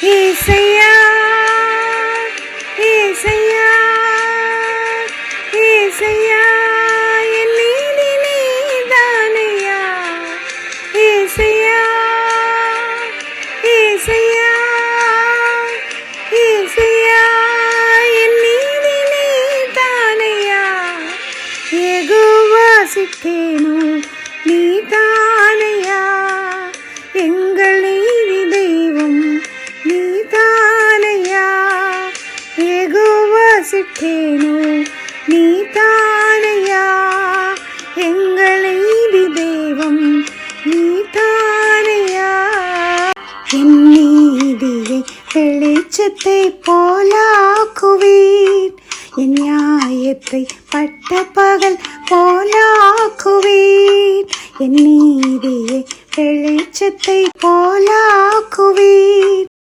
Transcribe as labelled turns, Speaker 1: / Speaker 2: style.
Speaker 1: ஏசையா ஏசையா ஏசையா என் நீதி நீதானையா ஏசையா ஏசையா ஏசையா என் நீதி நீதானையா யெகோவா சிக்கேனு நீதானையா எங்கள் நீதி தெய்வம் நீதானையா யெகோவா சிக்கேனு நீதானையா எங்கள் நீதி தெய்வம் நீதானையா என் நீதியை வெளிச்சத்தை போலாக்குவீர் என் நியாயத்தை பட்ட பகல் போலாக்குவீர் என் நீதியை வெளிச்சத்தை